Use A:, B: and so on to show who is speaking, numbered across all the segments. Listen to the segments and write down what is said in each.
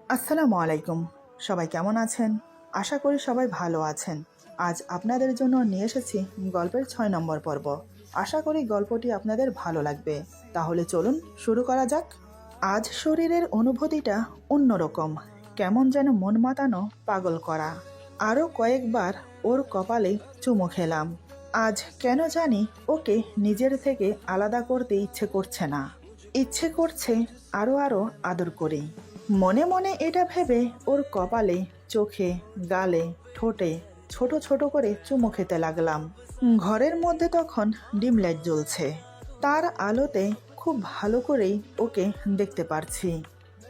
A: আসসালামু আলাইকুম। সবাই কেমন আছেন? আশা করি সবাই ভালো আছেন। আজ আপনাদের জন্য নিয়ে এসেছি গল্পের ৬ নম্বর পর্ব। আশা করি গল্পটি আপনাদের ভালো লাগবে। তাহলে চলুন শুরু করা যাক। আজ শরীরের অনুভূতিটা অন্যরকম, কেমন যেন মন মাতানো, পাগল করা। আরও কয়েকবার ওর কপালে চুমো খেলাম। আজ কেন জানি ওকে নিজের থেকে আলাদা করতে ইচ্ছে করছে না। ইচ্ছে করছে আরও আরও আদর করি। মনে মনে এটা ভেবে ওর কপালে, চোখে, গালে, ঠোঁটে ছোট ছোট করে চুমো খেতে লাগলাম। ঘরের মধ্যে তখন ডিম লাইট জ্বলছে। তার আলোতে খুব ভালো করেই ওকে দেখতে পারছি।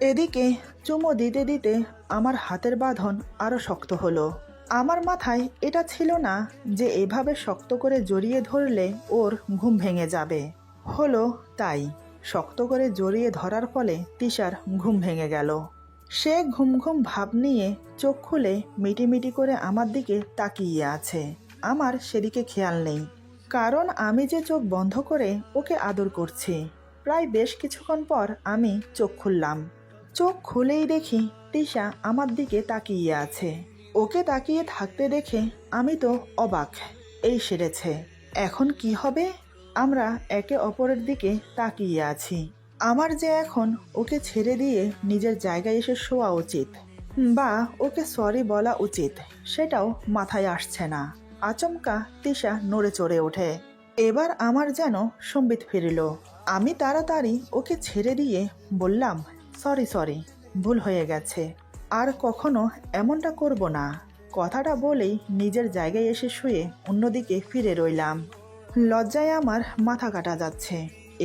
A: এদিকে চুমো দিতে দিতে আমার হাতের বাঁধন আরো শক্ত হলো। আমার মাথায় এটা ছিল না যে এভাবে শক্ত করে জড়িয়ে ধরলে ওর ঘুম ভেঙে যাবে। হলো তাই। শক্ত করে জড়িয়ে ধরার ফলে তিশার ঘুম ভেঙে গেল। সে ঘুম ঘুম ভাব নিয়ে চোখ খুলে মিটিমিটি করে আমার দিকে তাকিয়ে আছে। আমার সেদিকে খেয়াল নেই, কারণ আমি যে চোখ বন্ধ করে ওকে আদর করছি। প্রায় বেশ কিছুক্ষণ পর আমি চোখ খুললাম। চোখ খুলেই দেখি তিশা আমার দিকে তাকিয়ে আছে। ওকে তাকিয়ে থাকতে দেখে আমি তো অবাক। এই সেরেছে, এখন কি হবে? আমরা একে অপরের দিকে তাকিয়ে আছি। আমার যে এখন ওকে ছেড়ে দিয়ে নিজের জায়গায় এসে শোয়া উচিত, বা ওকে সরি বলা উচিত, সেটাও মাথায় আসছে না। আচমকা তিশা নড়ে চড়ে ওঠে। এবার আমার যেন সম্বিত ফিরিল। আমি তাড়াতাড়ি ওকে ছেড়ে দিয়ে বললাম, সরি সরি, ভুল হয়ে গেছে, আর কখনো এমনটা করব না। কথাটা বলেই নিজের জায়গায় এসে শুয়ে অন্যদিকে ফিরে রইলাম। লজ্জায় আমার মাথা কাটা যাচ্ছে।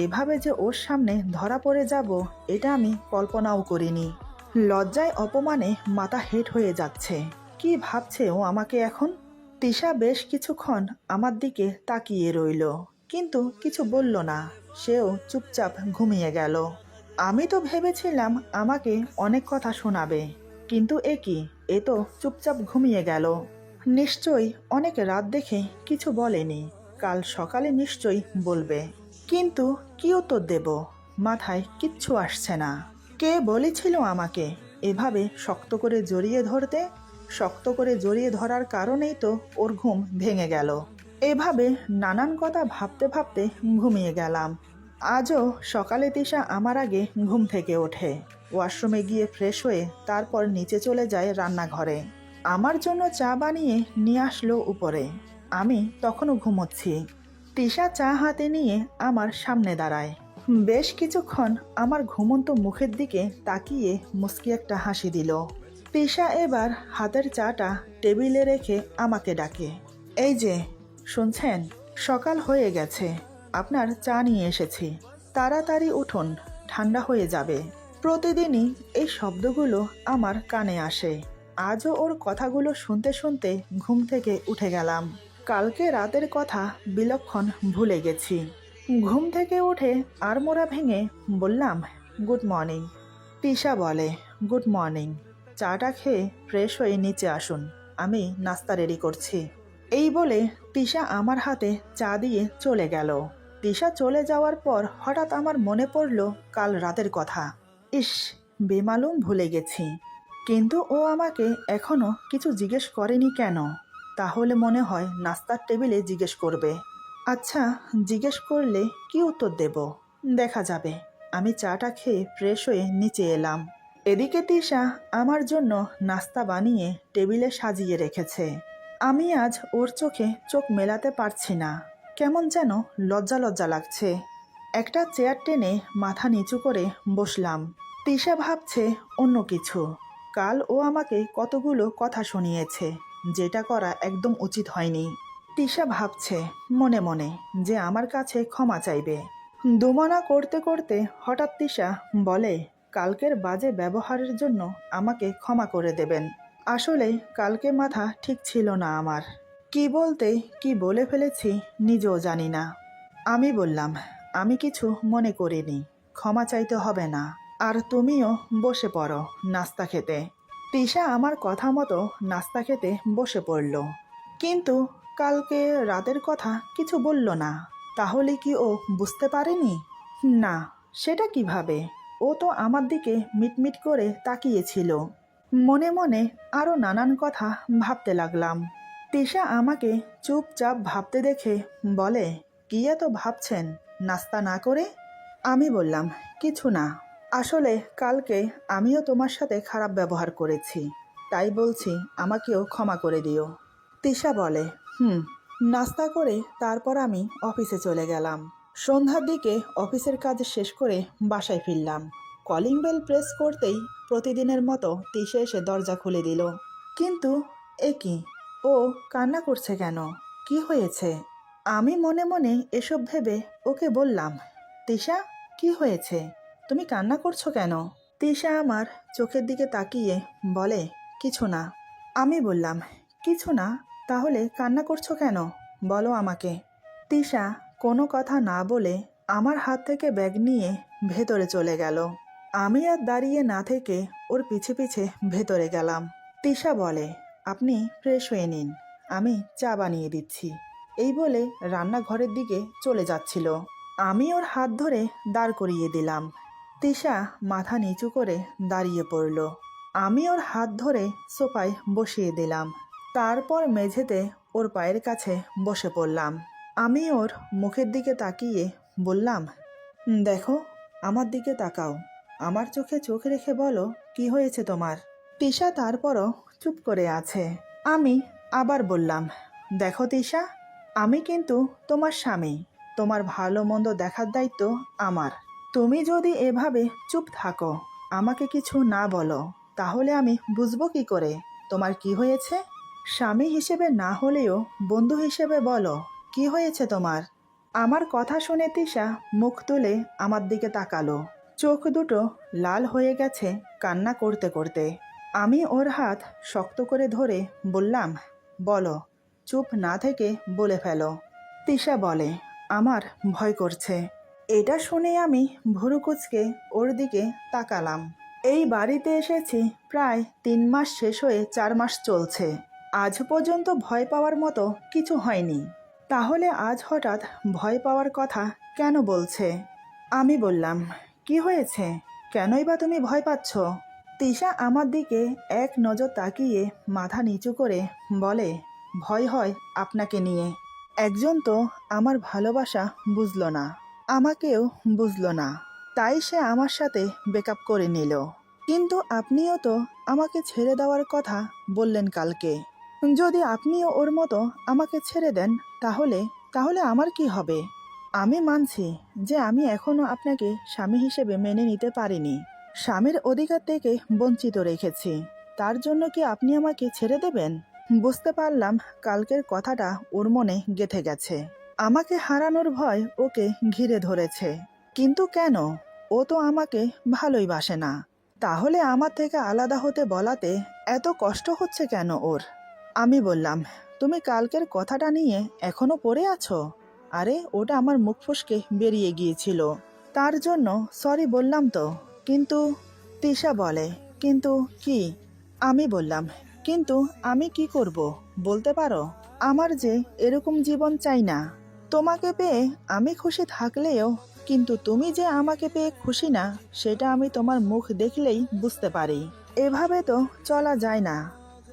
A: এভাবে যে ওর সামনে ধরা পড়ে যাব, এটা আমি কল্পনাও করিনি। লজ্জায় অপমানে মাথা হেঁট হয়ে যাচ্ছে। কি ভাবছে ও আমাকে এখন? তিশা বেশ কিছুক্ষণ আমার দিকে তাকিয়ে রইল, কিন্তু কিছু বলল না। সেও চুপচাপ ঘুমিয়ে গেল। আমি তো ভেবেছিলাম আমাকে অনেক কথা শোনাবে, কিন্তু এ কি, এ তো চুপচাপ ঘুমিয়ে গেল। নিশ্চয়ই অনেক রাত দেখে কিছু বলেনি। কাল সকালে নিশ্চয়ই বলবে, কিন্তু কি উত্তর দেব? মাথায় কিচ্ছু আসছে না। কে বলেছিল আমাকে এভাবে শক্ত করে জড়িয়ে ধরতে? শক্ত করে জড়িয়ে ধরার কারণেই তো ওর ঘুম ভেঙে গেল। এভাবে নানান কথা ভাবতে ভাবতে ঘুমিয়ে গেলাম। আজও সকালে তিশা আমার আগে ঘুম থেকে ওঠে। ওয়াশরুমে গিয়ে ফ্রেশ হয়ে তারপর নিচে চলে যায় রান্নাঘরে। আমার জন্য চা বানিয়ে নিয়ে আসলো উপরে। আমি তখনও ঘুমোচ্ছি। তিশা চা হাতে নিয়ে আমার সামনে দাঁড়ায়। বেশ কিছুক্ষণ আমার ঘুমন্ত মুখের দিকে তাকিয়ে মুচকি একটা হাসি দিল। তিশা এবার হাতের চাটা টেবিলে রেখে আমাকে ডাকে, এই যে, শুনছেন? সকাল হয়ে গেছে, আপনার চা নিয়ে এসেছি। তাড়াতাড়ি উঠুন, ঠান্ডা হয়ে যাবে। প্রতিদিনই এই শব্দগুলো আমার কানে আসে। আজও ওর কথাগুলো শুনতে শুনতে ঘুম থেকে উঠে গেলাম। কালকে রাতের কথা বিলক্ষণ ভুলে গেছি। ঘুম থেকে উঠে আড়মোড়া ভেঙে বললাম, গুড মর্নিং। তিশা বলে, গুড মর্নিং। চাটা খেয়ে ফ্রেশ হয়ে নিচে আসুন, আমি নাস্তা রেডি করছি। এই বলে তিশা আমার হাতে চা দিয়ে চলে গেল। তিশা চলে যাওয়ার পর হঠাৎ আমার মনে পড়ল কাল রাতের কথা। ইস, বেমালুম ভুলে গেছি। কিন্তু ও আমাকে এখনো কিছু জিজ্ঞেস করেনি কেন? তাহলে মনে হয় নাস্তার টেবিলে জিজ্ঞেস করবে। আচ্ছা, জিজ্ঞেস করলে কি উত্তর দেব? দেখা যাবে। আমি চাটা খেয়ে ফ্রেশ হয়ে নিচে এলাম। এদিকে তিশা আমার জন্য নাস্তা বানিয়ে টেবিলে সাজিয়ে রেখেছে। আমি আজ ওর চোখে চোখ মেলাতে পারছি না। কেমন যেন লজ্জা লজ্জা লাগছে। একটা চেয়ার টেনে মাথা নিচু করে বসলাম। তিশা ভাবছে অন্য কিছু। কাল ও আমাকে কতগুলো কথা শুনিয়েছে, যেটা করা একদম উচিত হয়নি। তিশা ভাবছে মনে মনে যে আমার কাছে ক্ষমা চাইবে। দুমনা করতে করতে হঠাৎ তিশা বলে, কালকের বাজে ব্যবহারের জন্য আমাকে ক্ষমা করে দেবেন। আসলে কালকে মাথা ঠিক ছিল না আমার। কি বলতে কি বলে ফেলেছি নিজেও জানি না। আমি বললাম, আমি কিছু মনে করিনি, ক্ষমা চাইতে হবে না। আর তুমিও বসে পড়ো নাস্তা খেতে। তিশা আমার কথা মতো নাস্তা খেতে বসে পড়ল, কিন্তু কালকে রাতের কথা কিছু বলল না। তাহলে কি ও বুঝতে পারেনি? না, সেটা কিভাবে? ও তো আমার দিকে মিটমিট করে তাকিয়েছিল। মনে মনে আরও নানান কথা ভাবতে লাগলাম। তিশা আমাকে চুপচাপ ভাবতে দেখে বলে, কি এত ভাবছেন নাস্তা না করে? আমি বললাম, কিছু না, আসলে কালকে আমিও তোমার সাথে খারাপ ব্যবহার করেছি, তাই বলছি আমাকেও ক্ষমা করে দিও। তিশা বলে, নাস্তা করে তারপর আমি অফিসে চলে গেলাম। সন্ধ্যার দিকে অফিসের কাজ শেষ করে বাসায় ফিরলাম। কলিং বেল প্রেস করতেই প্রতিদিনের মতো তিশা এসে দরজা খুলে দিল। কিন্তু এ কি, ও কান্না করছে কেন? কি হয়েছে? আমি মনে মনে এসব ভেবে ওকে বললাম, তিশা, কি হয়েছে? তুমি কান্না করছো কেন? তিশা আমার চোখের দিকে তাকিয়ে বলে, কিছু না। আমি বললাম, কিছু না? তাহলে কান্না করছো কেন? বলো আমাকে। তিশা কোনো কথা না বলে আমার হাত থেকে ব্যাগ নিয়ে ভেতরে চলে গেল। আমি আর দাঁড়িয়ে না থেকে ওর পিছে পিছে ভেতরে গেলাম। তিশা বলে, আপনি ফ্রেশ হয়ে নিন, আমি চা বানিয়ে দিচ্ছি। এই বলে রান্নাঘরের দিকে চলে যাচ্ছিল। আমি ওর হাত ধরে দাঁড় করিয়ে দিলাম। তিশা মাথা নিচু করে দাঁড়িয়ে পড়ল। আমি ওর হাত ধরে সোফায় বসিয়ে দিলাম। তারপর মেঝেতে ওর পায়ের কাছে বসে পড়লাম। আমি ওর মুখের দিকে তাকিয়ে বললাম, দেখো, আমার দিকে তাকাও, আমার চোখে চোখ রেখে বলো, কি হয়েছে তোমার? তিশা তারপরও চুপ করে আছে। আমি আবার বললাম, দেখো তিশা, আমি কিন্তু তোমার স্বামী, তোমার ভালো মন্দ দেখার দায়িত্ব আমার। তুমি যদি এভাবে চুপ থাকো, আমাকে কিছু না বলো, তাহলে আমি বুঝবো কি করে তোমার কি হয়েছে? স্বামী হিসেবে না হলেও বন্ধু হিসেবে বলো, কি হয়েছে তোমার? আমার কথা শুনে তিশা মুখ তুলে আমার দিকে তাকালো। চোখ দুটো লাল হয়ে গেছে কান্না করতে করতে। আমি ওর হাত শক্ত করে ধরে বললাম, বলো, চুপ না থেকে বলে ফেলো। তিশা বলে, আমার ভয় করছে। এটা শুনে আমি ভুরু কুঁচকে ওর দিকে তাকালাম। এই বাড়িতে এসেছি প্রায় 3 মাস শেষ হয়ে 4 মাস চলছে। আজ পর্যন্ত ভয় পাওয়ার মতো কিছু হয়নি, তাহলে আজ হঠাৎ ভয় পাওয়ার কথা কেন বলছে? আমি বললাম, কি হয়েছে? কেনই বা তুমি ভয় পাচ্ছ? তিশা আমার দিকে এক নজর তাকিয়ে মাথা নিচু করে বলে, ভয় হয় আপনাকে নিয়ে। একজন তো আমার ভালোবাসা বুঝলো না, আমাকেও বুঝলো না, তাই সে আমার সাথে ব্রেকআপ করে নিল। কিন্তু আপনিও তো আমাকে ছেড়ে দেওয়ার কথা বললেন কালকে। যদি আপনিও ওর মতো আমাকে ছেড়ে দেন, তাহলে তাহলে আমার কি হবে? আমি মানছি যে আমি এখনো আপনাকে স্বামী হিসেবে মেনে নিতে পারিনি, স্বামীর অধিকার থেকে বঞ্চিত রেখেছি। তার জন্য কি আপনি আমাকে ছেড়ে দেবেন? বুঝতে পারলাম কালকের কথাটা ওর মনে গেঁথে গেছে। আমাকে হারানোর ভয় ওকে ঘিরে ধরেছে। কিন্তু কেন? ও তো আমাকে ভালোই বাসে না, তাহলে আমার থেকে আলাদা হতে বলাতে এত কষ্ট হচ্ছে কেন ওর? আমি বললাম, তুমি কালকের কথাটা নিয়ে এখনো পড়ে আছো? আরে ওটা আমার মুখ ফসকে বেরিয়ে গিয়েছিল, তার জন্য সরি বললাম তো। কিন্তু তিশা বলে, কিন্তু কি? আমি বললাম, কিন্তু আমি কি করব বলতে পারো? আমার যে এরকম জীবন চাই না। তোমাকে পেয়ে আমি খুশি থাকলেও কিন্তু তুমি যে আমাকে পেয়ে খুশি না, সেটা আমি তোমার মুখ দেখলেই বুঝতে পারি। এভাবে তো চলা যায় না।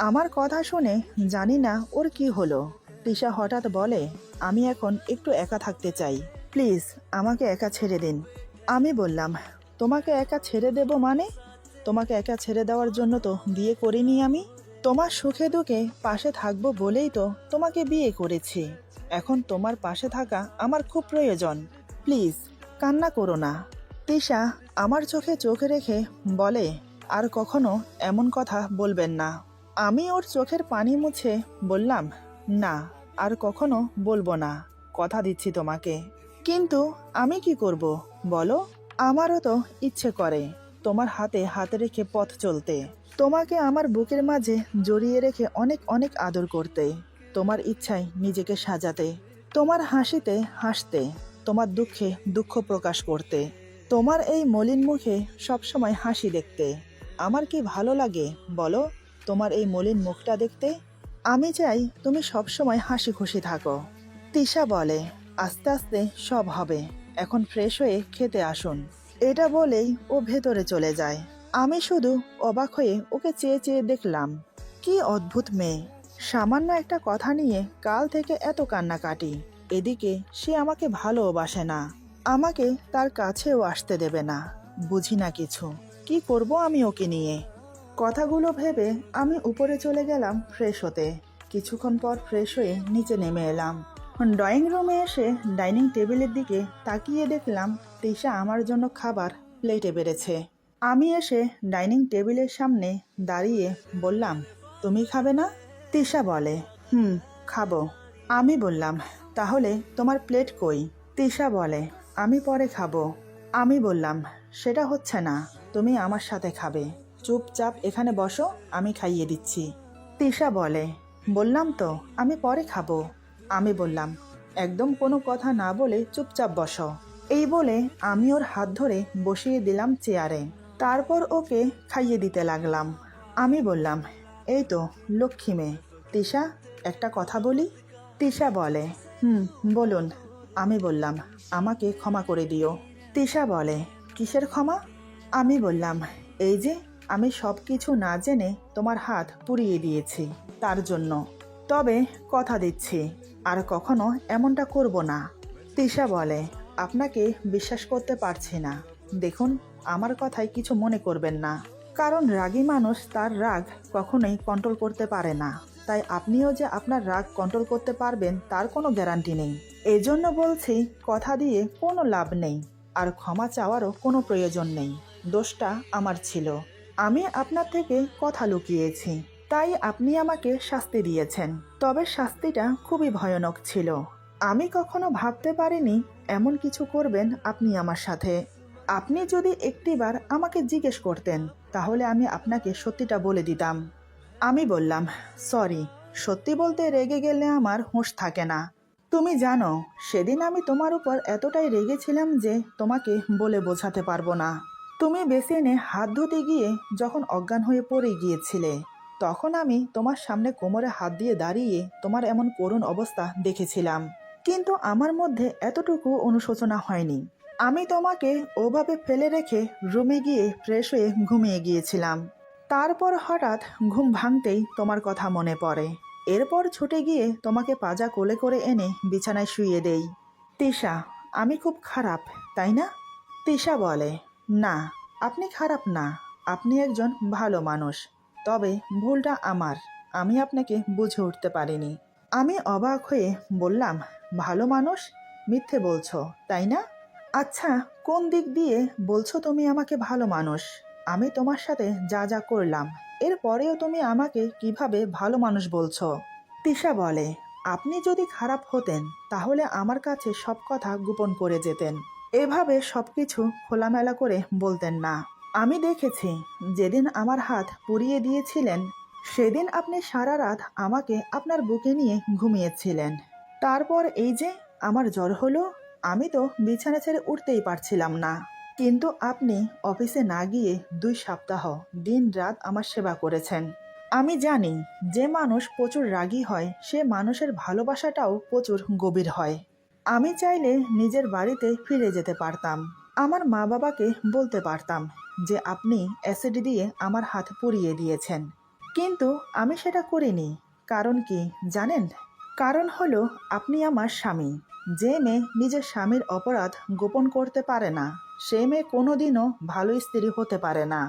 A: আমার কথা শুনে জানি না ওর কি হলো। তিশা হঠাৎ বলে, আমি এখন একটু একা থাকতে চাই, প্লিজ আমাকে একা ছেড়ে দিন। আমি বললাম, তোমাকে একা ছেড়ে দেব মানে? তোমাকে একা ছেড়ে দেওয়ার জন্য তো বিয়ে করিনি আমি। তোমার সুখে দুঃখে পাশে থাকবো বলেই তো তোমাকে বিয়ে করেছি। এখন তোমার পাশে থাকা আমার খুব প্রয়োজন, প্লিজ কান্না করো না। তিশা আমার চোখে চোখ রেখে বলে, আর কখনো এমন কথা বলবেন না। আমি ওর চোখের পানি মুছে বললাম, না, আর কখনো বলবো না, কথা দিচ্ছি তোমাকে। কিন্তু আমি কি করব বলো? আমারও তো ইচ্ছে করে তোমার হাতে হাত রেখে পথ চলতে, তোমাকে আমার বুকের মাঝে জড়িয়ে রেখে অনেক অনেক আদর করতে, তোমার ইচ্ছায় নিজেকে সাজাতে, তোমার হাসিতে হাসতে, তোমার দুঃখে দুঃখ প্রকাশ করতে, তোমার এই মলিন মুখে সবসময় হাসি দেখতে। আমার কি ভালো লাগে বলো তোমার এই মলিন মুখটা দেখতে? আমি চাই তুমি সবসময় হাসি খুশি থাকো। তিশা বলে, আস্তে আস্তে সব হবে, এখন ফ্রেশ হয়ে খেতে আসুন। এটা বলেই ও ভেতরে চলে যায়। আমি শুধু অবাক হয়ে ওকে চেয়ে চেয়ে দেখলাম। কি অদ্ভুত মেয়ে, সামান্য একটা কথা নিয়ে কাল থেকে এত কান্নাকাটি। এদিকে সে আমাকে ভালোবাসে না, আমাকে তার কাছেও আসতে দেবে না। বুঝি না কিছু, কি করব আমি ওকে নিয়ে। কথাগুলো ভেবে আমি উপরে চলে গেলাম ফ্রেশ হতে। কিছুক্ষণ পর ফ্রেশ হয়ে নিচে নেমে এলাম। ড্রয়িং রুমে এসে ডাইনিং টেবিলের দিকে তাকিয়ে দেখলাম তিশা আমার জন্য খাবার প্লেটে বেড়েছে। আমি এসে ডাইনিং টেবিলের সামনে দাঁড়িয়ে বললাম, তুমি খাবে না? তিশা বলে, খাবো। আমি বললাম, তাহলে তোমার প্লেট কই? তিশা বলে, আমি পরে খাবো। আমি বললাম, সেটা হচ্ছে না, তুমি আমার সাথে খাবে। চুপচাপ এখানে বসো, আমি খাইয়ে দিচ্ছি। তিশা বলে, বললাম তো আমি পরে খাবো। আমি বললাম, একদম কোনো কথা না বলে চুপচাপ বসো। এই বলে আমি ওর হাত ধরে বসিয়ে দিলাম চেয়ারে। তারপর ওকে খাইয়ে দিতে লাগলাম। আমি বললাম, এই তো লক্ষ্মী মেয়ে। তিশা, একটা কথা বলি? তিশা বলে, বলুন। আমি বললাম, আমাকে ক্ষমা করে দিও। তিশা বলে, কিসের ক্ষমা? আমি বললাম, এই যে আমি সব কিছু না জেনে তোমার হাত পুড়িয়ে দিয়েছি, তার জন্য। তবে কথা দিচ্ছি, আর কখনো এমনটা করব না। তিশা বলে, আপনাকে বিশ্বাস করতে পারছি না। দেখুন, আমার কথায় কিছু মনে করবেন না, কারণ রাগী মানুষ তার রাগ কখনোই কন্ট্রোল করতে পারে না। তাই আপনিও যে আপনার রাগ কন্ট্রোল করতে পারবেন তার কোনো গ্যারান্টি নেই। এজন্য বলছি, কথা দিয়ে কোনো লাভ নেই, আর ক্ষমা চাওয়ারও কোনো প্রয়োজন নেই। দোষটা আমার ছিল, আমি আপনার থেকে কথা লুকিয়েছি, তাই আপনি আমাকে শাস্তি দিয়েছেন। তবে শাস্তিটা খুবই ভয়ানক ছিল। আমি কখনো ভাবতে পারিনি এমন কিছু করবেন আপনি আমার সাথে। আপনি যদি একটিবার আমাকে জিজ্ঞেস করতেন, তাহলে আমি আপনাকে সত্যিটা বলে দিতাম। আমি বললাম, সরি, সত্যি বলতে রেগে গেলে আমার হুঁশ থাকে না। তুমি জানো, সেদিন আমি তোমার উপর এতটাই রেগেছিলাম যে তোমাকে বলে বোঝাতে পারবো না। তুমি বেসিনে হাত ধুতে গিয়ে যখন অজ্ঞান হয়ে পড়ে গিয়েছিলে, তখন আমি তোমার সামনে কোমরে হাত দিয়ে দাঁড়িয়ে তোমার এমন করুণ অবস্থা দেখেছিলাম। কিন্তু আমার মধ্যে এতটুকু অনুশোচনা হয়নি। আমি তোমাকে ওভাবে ফেলে রেখে রুমে গিয়ে ফ্রেশ হয়ে ঘুমিয়ে গিয়েছিলাম। তারপর হঠাৎ ঘুম ভাঙতেই তোমার কথা মনে পড়ে। এরপর ছুটে গিয়ে তোমাকে পাজা কোলে করে এনে বিছানায় শুইয়ে দেই। তিশা, আমি খুব খারাপ, তাই না? তিশা বলে, না, আপনি খারাপ না, আপনি একজন ভালো মানুষ। তবে ভুলটা আমার, আমি আপনাকে বুঝে উঠতে পারিনি। আমি অবাক হয়ে বললাম, ভালো মানুষ? মিথ্যে বলছো, তাই না? আচ্ছা, কোন দিক দিয়ে বলছো তুমি আমাকে ভালো মানুষ? আমি তোমার সাথে যা যা করলাম, এরপরেও তুমি আমাকে কিভাবে ভালো মানুষ বলছো? তিশা বলে, আপনি যদি খারাপ হতেন তাহলে আমার কাছে সব কথা গোপন করে যেতেন, এভাবে সবকিছু খোলামেলা করে বলতেন না। আমি দেখেছি, যেদিন আমার হাত পুড়িয়ে দিয়েছিলেন সেদিন আপনি সারা রাত আমাকে আপনার বুকে নিয়ে ঘুমিয়েছিলেন। তারপর এই যে আমার জ্বর হলো, আমি তো বিছানা ছেড়ে উঠতেই পারছিলাম না। কিন্তু আপনি অফিসে না গিয়ে 2 সপ্তাহ দিন রাত আমার সেবা করেছেন। আমি জানি, যে মানুষ প্রচুর রাগী হয় সে মানুষের ভালোবাসাটাও প্রচুর গভীর হয়। আমি চাইলে নিজের বাড়িতে ফিরে যেতে পারতাম, আমার মা বাবাকে বলতে পারতাম যে আপনি অ্যাসিড দিয়ে আমার হাত পুড়িয়ে দিয়েছেন। কিন্তু আমি সেটা করিনি। কারণ কি জানেন? কারণ হলো, আপনি আমার স্বামী। যে মেয়ে নিজের স্বামীর অপরাধ গোপন করতে পারে না, সে মেয়ে কোনোদিনও ভালো স্ত্রী হতে পারে না।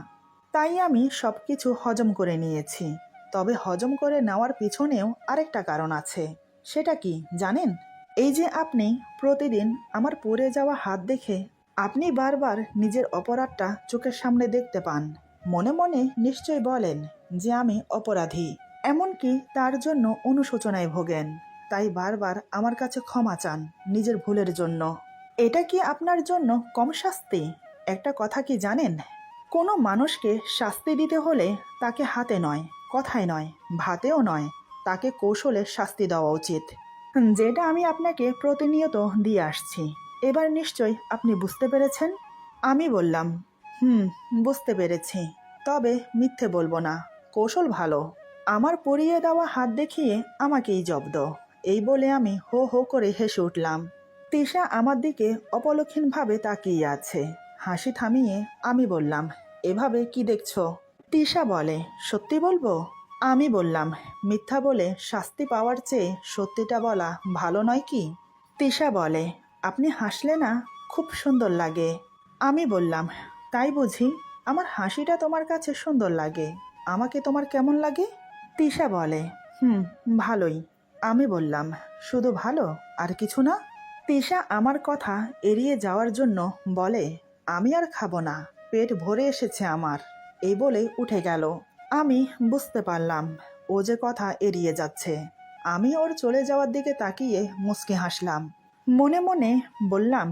A: তাই আমি সব কিছু হজম করে নিয়েছি। তবে হজম করে নেওয়ার পিছনেও আরেকটা কারণ আছে। সেটা কি জানেন? এই যে আপনি প্রতিদিন আমার পড়ে যাওয়া হাত দেখে আপনি বারবার নিজের অপরাধটা চোখের সামনে দেখতে পান। মনে মনে নিশ্চয় বলেন যে আমি অপরাধী, এমনকি তার জন্য অনুশোচনায় ভোগেন। তাই বারবার আমার কাছে ক্ষমা চান নিজের ভুলের জন্য। এটা কি আপনার জন্য কম শাস্তি? একটা কথা কি জানেন? কোনো মানুষকে শাস্তি দিতে হলে তাকে হাতে নয়, কথায় নয়, ভাতেও নয়, তাকে কৌশলে শাস্তি দেওয়া উচিত। যেটা আমি আপনাকে প্রতিনিয়ত দিয়ে আসছি। এবার নিশ্চয় আপনি বুঝতে পেরেছেন? আমি বললাম, বুঝতে পেরেছি। তবে মিথ্যে বলবো না, কৌশল ভালো। আমার পরিয়ে দেওয়া হাত দেখিয়ে আমাকেই জব্দ। এই বলে আমি হো হো করে হেসে উঠলাম। তিশা আমার দিকে অপলক্ষীনভাবে তাকিয়ে আছে। হাসি থামিয়ে আমি বললাম, এভাবে কি দেখছো? তিশা বলে, সত্যি বলবো? আমি বললাম, মিথ্যা বলে শাস্তি পাওয়ার চেয়ে সত্যিটা বলা ভালো নয় কি? তিশা বলে, আপনি হাসলে না খুব সুন্দর লাগে। আমি বললাম, তাই বুঝি? আমার হাসিটা তোমার কাছে সুন্দর লাগে। আমাকে তোমার কেমন লাগে? তিশা বলে, ভালোই। আমি বললাম, শুধু ভালো, আর কিছু না? তিশা আমার কথা এড়িয়ে যাওয়ার জন্য বলে, আমি আর খাবো না, পেট ভরে এসেছে আমার। এই বলে উঠে গেল। আমি বুঝতে পারলাম ও যে কথা এড়িয়ে যাচ্ছে। আমি ওর চলে যাওয়ার দিকে তাকিয়ে মুচকি হাসলাম। মনে মনে বললাম,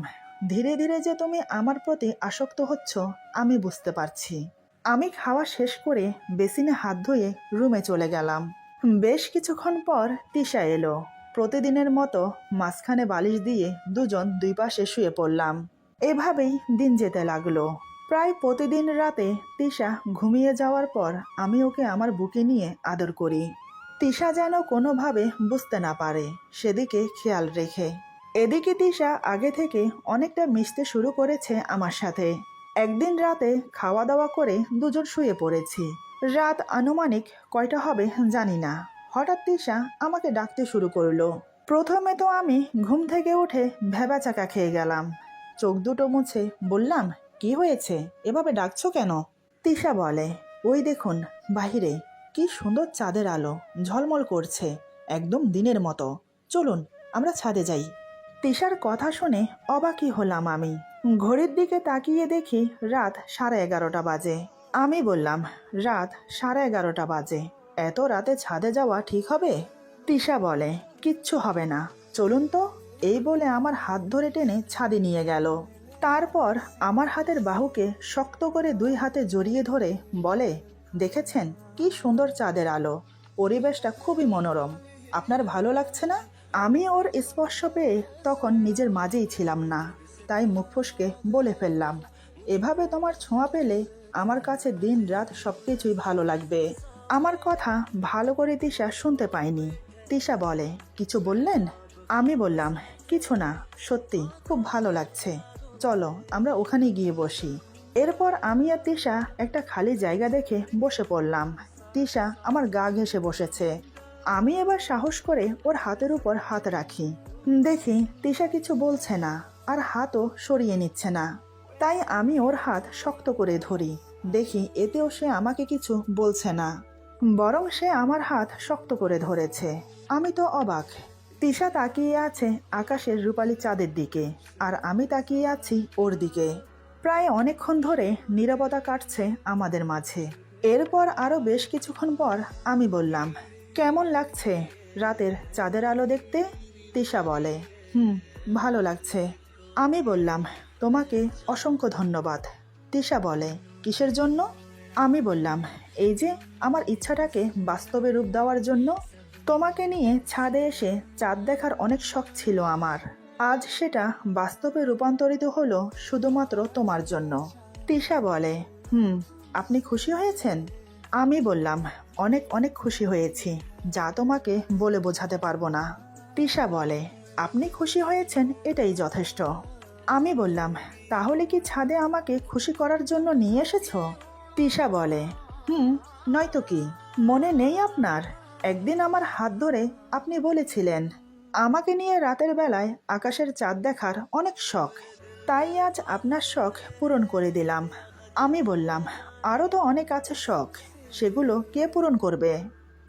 A: ধীরে ধীরে যে তুমি আমার প্রতি আসক্ত হচ্ছ আমি বুঝতে পারছি। আমি খাওয়া শেষ করে বেসিনে হাত ধুয়ে রুমে চলে গেলাম। বেশ কিছুক্ষণ পর তিশা এলো। প্রতিদিনের মতো মাঝখানে বালিশ দিয়ে দুজন দুই পাশে শুয়ে পড়লাম। এভাবেই দিন যেতে লাগলো। প্রায় প্রতিদিন রাতে তিশা ঘুমিয়ে যাওয়ার পর আমি ওকে আমার বুকে নিয়ে আদর করি। তিশা যেন কোনোভাবে বুঝতে না পারে সেদিকে খেয়াল রেখে। এদিকে তিশা আগে থেকে অনেকটা মিশতে শুরু করেছে আমার সাথে। একদিন রাতে খাওয়া দাওয়া করে দুজন শুয়ে পড়েছি। রাত আনুমানিক কয়টা হবে জানি না। হঠাৎ তিশা আমাকে ডাকতে শুরু করলো। প্রথমে তো আমি ঘুম থেকে উঠে ভ্যাবাচাকা খেয়ে গেলাম। চোখ দুটো মুছে বললাম, কি হয়েছে, এভাবে ডাকছো কেন? তিশা বলে, ওই দেখুন বাহিরে কি সুন্দর চাঁদের আলো ঝলমল করছে, একদম দিনের মতো। চলুন আমরা ছাদে যাই। তিশার কথা শুনে অবাকই হলাম আমি। ঘড়ির দিকে তাকিয়ে দেখি রাত 11:30 বাজে। আমি বললাম, রাত 11:30 বাজে, এত রাতে ছাদে যাওয়া ঠিক হবে? তিশা বলে, কিচ্ছু হবে না, চলুন তো। এই বলে আমার হাত ধরে টেনে ছাদে নিয়ে গেল। তারপর আমার হাতের বাহুকে শক্ত করে দুই হাতে জড়িয়ে ধরে বলে, দেখেছেন কি সুন্দর চাঁদের আলো, পরিবেশটা খুবই মনোরম, আপনার ভালো লাগছে না? আমি ওর স্পর্শ পেয়ে তখন নিজের মাঝেই ছিলাম না, তাই মুখ ফসকে বলে ফেললাম, এভাবে তোমার ছোঁয়া পেলে আমার কাছে দিন রাত সবকিছুই ভালো লাগবে। আমার কথা ভালো করে তিশা শুনতে পায়নি। তিশা বলে, কিছু বললেন? আমি বললাম, কিছু না, সত্যি খুব ভালো লাগছে, চলো আমরা ওখানে গিয়ে বসি। এরপর আমি আর তিশা একটা খালি জায়গা দেখে বসে পড়লাম। তিশা আমার গা ঘেঁষে বসেছে। আমি এবার সাহস করে ওর হাতের উপর হাত রাখি। দেখি তিশা কিছু বলছে না, আর হাতও সরিয়ে নিচ্ছে না। তাই আমি ওর হাত শক্ত করে ধরি। দেখি এতেও সে আমাকে কিছু বলছে না, বরং সে আমার হাত শক্ত করে ধরেছে। আমি তো অবাক। তিশা তাকিয়ে আছে আকাশের রূপালী চাঁদের দিকে, আর আমি তাকিয়ে আছি ওর দিকে। প্রায় অনেকক্ষণ ধরে নীরবতা কাটছে আমাদের মাঝে। এরপর আরো বেশ কিছুক্ষণ পর আমি বললাম, কেমন লাগছে রাতের চাঁদের আলো দেখতে? তিশা বলে, ভালো লাগছে। আমি বললাম, তোমাকে অসংখ্য ধন্যবাদ। তিশা বলে, কিসের জন্য? আমি বললাম, এই যে আমার ইচ্ছাটাকে বাস্তবে রূপ দেওয়ার জন্য। তোমাকে নিয়ে ছাদে এসে চাঁদ দেখার অনেক শখ ছিল আমার, আজ সেটা বাস্তবে রূপান্তরিত হলো শুধুমাত্র তোমার জন্য। তিশা বলে, আপনি খুশি হয়েছেন? আমি বললাম, অনেক অনেক খুশি হয়েছি, যা তোমাকে বলে বোঝাতে পারবো না। তিশা বলে, আপনি খুশি হয়েছেন এটাই যথেষ্ট। আমি বললাম, তাহলে কি ছাদে আমাকে খুশি করার জন্য নিয়ে এসেছো? তিশা বলে, নয়তো কি, মনে নেই আপনার? একদিন আমার হাত ধরে আপনি বলেছিলেন আমাকে নিয়ে রাতের বেলায় আকাশের চাঁদ দেখার অনেক শখ, তাই আজ আপনার শখ পূরণ করে দিলাম। আমি বললাম, আরও তো অনেক আছে শখ, সেগুলো কে পূরণ করবে?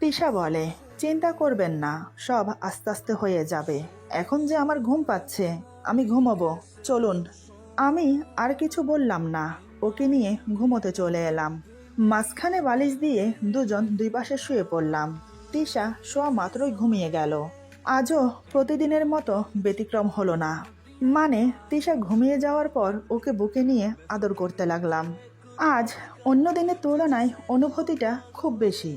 A: তিশা বলে, চিন্তা করবেন না, সব আস্তে আস্তে হয়ে যাবে। এখন যে আমার ঘুম পাচ্ছে, আমি ঘুমোবো, চলুন। আমি আর কিছু বললাম না, ওকে নিয়ে ঘুমোতে চলে এলাম। মাঝখানে বালিশ দিয়ে দুজন দুই পাশে শুয়ে পড়লাম। তিশা শোয়া মাত্রই ঘুমিয়ে গেল। আজও প্রতিদিনের মতো ব্যতিক্রম হলো না। মানে তিশা ঘুমিয়ে যাওয়ার পর ওকে বুকে নিয়ে আদর করতে লাগলাম। আজ অন্য দিনের তুলনায় অনুভূতিটা খুব বেশি।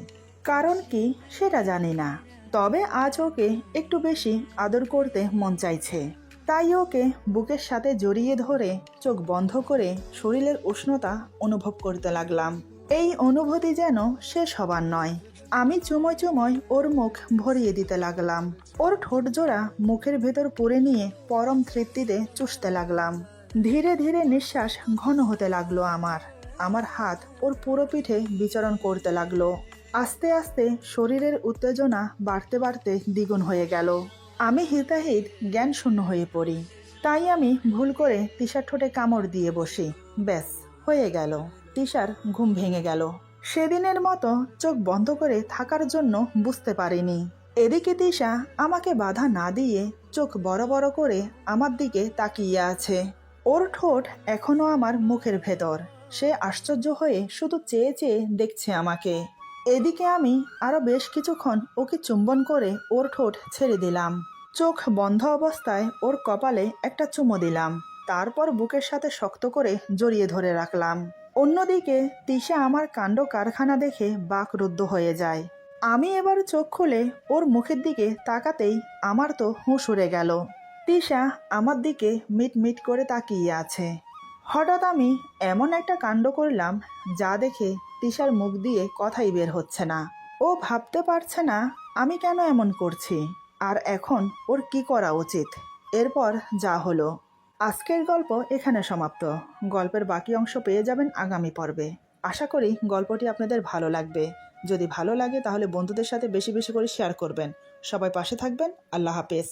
A: কারণ কি সেটা জানি না, তবে আজ ওকে একটু বেশি আদর করতে মন চাইছে। তাই ওকে বুকের সাথে জড়িয়ে ধরে চোখ বন্ধ করে শরীরের উষ্ণতা অনুভব করতে লাগলাম। এই অনুভূতি যেন শেষ হবার নয়। আমি চুমোয় চুমোয় ওর মুখ ভরিয়ে দিতে লাগলাম। ওর ঠোঁট জোড়া মুখের ভেতর পুরে নিয়ে পরম তৃপ্তিতে চুষতে লাগলাম। ধীরে ধীরে নিঃশ্বাস ঘন হতে লাগলো আমার হাত ওর পুরো পিঠে বিচরণ করতে লাগলো। আস্তে আস্তে শরীরের উত্তেজনা বাড়তে বাড়তে দ্বিগুণ হয়ে গেল। আমি হিতাহিত জ্ঞান শূন্য হয়ে পড়ি। তাই আমি ভুল করে তিশার ঠোঁটে কামড় দিয়ে বসি। ব্যাস, হয়ে গেল। তিশার ঘুম ভেঙে গেল। সেদিনের মতো চোখ বন্ধ করে থাকার জন্য বুঝতে পারিনি। এদিকে তিশা আমাকে বাধা না দিয়ে চোখ বড় বড় করে আমার দিকে তাকিয়ে আছে। ওর ঠোঁট এখনো আমার মুখের ভেতর। সে আশ্চর্য হয়ে শুধু চেয়ে চেয়ে দেখছে আমাকে। এদিকে আমি আরো বেশ কিছুক্ষণ ওকে চুম্বন করে ওর ঠোঁট ছেড়ে দিলাম। চোখ বন্ধ অবস্থায় ওর কপালে একটা চুমো দিলাম। তারপর বুকের সাথে শক্ত করে জড়িয়ে ধরে রাখলাম। অন্যদিকে তিশা আমার কাণ্ড কারখানা দেখে বাকরুদ্ধ হয়ে যায়। আমি এবার চোখ খুলে ওর মুখের দিকে তাকাতেই আমার তো হুঁশ উড়ে গেল। তিশা আমার দিকে মিট মিট করে তাকিয়ে আছে। হঠাৎ আমি এমন একটা কাণ্ড করলাম যা দেখে তিশার মুখ দিয়ে কথাই বের হচ্ছে না। ও ভাবতে পারছে না আমি কেন এমন করছি, আর এখন ওর কি করা উচিত। এরপর যা হলো। আজকের গল্প এখানে সমাপ্ত। গল্পের বাকি অংশ পেয়ে যাবেন আগামী পর্বে। আশা করি গল্পটি আপনাদের ভালো লাগবে। যদি ভালো লাগে তাহলে বন্ধুদের সাথে বেশি বেশি করে শেয়ার করবেন। সবাই পাশে থাকবেন। আল্লাহ হাফেজ।